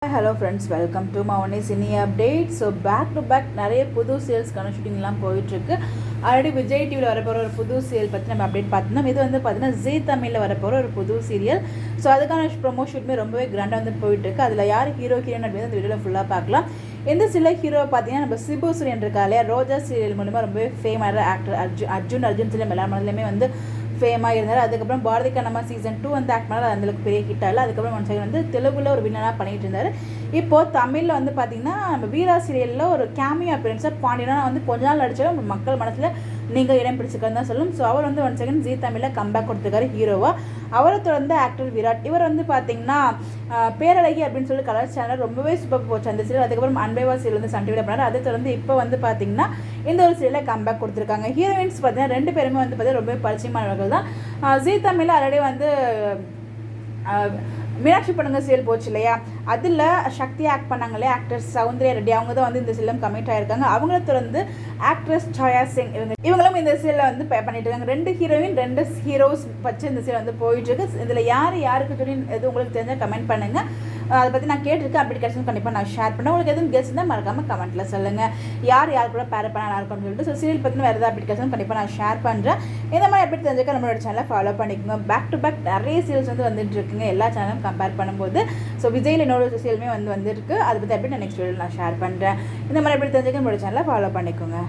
Hello friends, welcome to Mouni cine update. So back to back நிறைய புது சேல்ஸ்க்கான ஷூட்டிங்லாம் போயிட்டுருக்கு. Already Vijay டிவியில் வரப்போகிற ஒரு புது சீரியல் பற்றி நம்ம அப்டேட் பார்த்தோம். இது வந்து பார்த்தீங்கன்னா ஜீ தமிழில் வரப்போகிற ஒரு புது சீரியல். ஸோ அதுக்கான ப்ரொமோ ஷூட்டுமே ரொம்பவே கிராண்டாக வந்து போயிட்டுருக்கு. அதில் யார் ஹீரோ ஹீரோயின் அப்படின்னு அந்த வீடியோவில் ஃபுல்லாக பார்க்கலாம். எந்த சில ஹீரோ பார்த்தீங்கன்னா நம்ம சிபு சூரியன் இருக்கா இல்லையா, ரோஜா சீரியல் மூலமாக ரொம்பவே ஃபேமான ஆக்டர் அர்ஜுன் சீரியல் எல்லா மனதிலுமே வந்து ஃபேமாக இருந்தார். அதுக்கப்புறம் பாரதி கண்ணம்மா சீசன் 2 வந்து ஆக்ட் பண்ணால் அந்தளவுக்கு பெரிய ஹிட் ஆகல. அதுக்கப்புறம் ஒன் செகண்ட் வந்து தெலுங்குல ஒரு வில்லனாக பண்ணிட்டு இருந்தார். இப்போது தமிழில் வந்து பார்த்திங்கன்னா நம்ம வீரா சீரியலில் ஒரு கேமியோ அப்பியரன்ஸாக பாண்டியனா வந்து கொஞ்ச நாள் நடிச்சாலும் மக்கள் மனசில் நீங்கள் இடம் பிடிச்சிருக்காரு தான் சொல்லும். ஸோ அவர் வந்து ஒன் செகண்ட் ஜீ தமிழில் கம்பேக் கொடுத்துருக்காரு ஹீரோவாக. அவரை தொடர்ந்து ஆக்டர் விராட். இவர் வந்து பார்த்திங்கன்னா பேரழகி அப்படின்னு சொல்லி கலர் சேனல் ரொம்பவே சூப்பர் போச்சு அந்த சீரியல். அதுக்கப்புறம் அன்பேவா சீரியல் வந்து சன் டிவியில் பண்ணார். அதை தொடர்ந்து இப்போ வந்து பார்த்திங்கன்னா இந்த ஒரு சீரியலில் கம்பேக் கொடுத்துருக்காங்க. ஹீரோயின்ஸ் பார்த்தீங்கன்னா ரெண்டு பேருமே வந்து பார்த்தீங்கன்னா ரொம்பவே பரிச்சயமானவர்கள் தான். ஜீ தமிழில் ஆல்ரெடி வந்து மீனாட்சி பொண்ணுங்க சீரியல் போச்சு இல்லையா, அதில் சக்தி ஆக்ட் பண்ணாங்களே ஆக்ட்ரஸ் சௌந்தர்யா ரெட்டி, அவங்க தான் வந்து இந்த சீரியலும் கமிட் ஆகிருக்காங்க. அவங்கள தொடர்ந்து ஆக்ட்ரஸ் சாயா சிங் இவங்களும் இந்த சீரியலில் வந்து பண்ணிட்டு இருக்காங்க. ரெண்டு ஹீரோயின் ரெண்டு ஹீரோஸ் வச்சு இந்த சீரியல் வந்து போயிட்டுருக்கு. இதில் யாருக்கு சொல்லி எது உங்களுக்கு தெரிஞ்சால் கமெண்ட் பண்ணுங்கள். அதை பற்றி நான் கேட்டிருக்கேன். அப்படி கிடைச்சது கண்டிப்பாக நான் ஷேர் பண்ணேன். உங்களுக்கு எதுவும் கெஸ்ட் இருந்தால் மறக்காமல் கமெண்ட்டில் சொல்லுங்கள். யார் கூட பேர் பண்ண நல்லா இருக்கும்னு சொல்லிட்டு. ஸோ சீரியல் பற்றி வேறு ஏதாவது அப்படி கிடைச்சது கண்டிப்பாக நான் ஷேர் பண்ணுறேன். இந்த மாதிரி எப்படி தெரிஞ்சுக்க நம்மளோட சேனலை ஃபாலோ பண்ணிக்கோங்க. பேக் டு பேக் நிறைய சீரியல்ஸ் வந்து வந்துட்டு இருக்குங்க எல்லா சேனலும் கம்பேர் பண்ணும்போது. ஸோ விஜயில் இன்னொரு சீரியலுமே வந்துருக்கு. அதை பற்றி எப்படி நான் நெக்ஸ்ட் வீடியோவில் நான் ஷேர் பண்ணுறேன். இந்த மாதிரி எப்படி தெரிஞ்சுக்க நம்மளோட சேனலை ஃபாலோ பண்ணிக்கோங்க.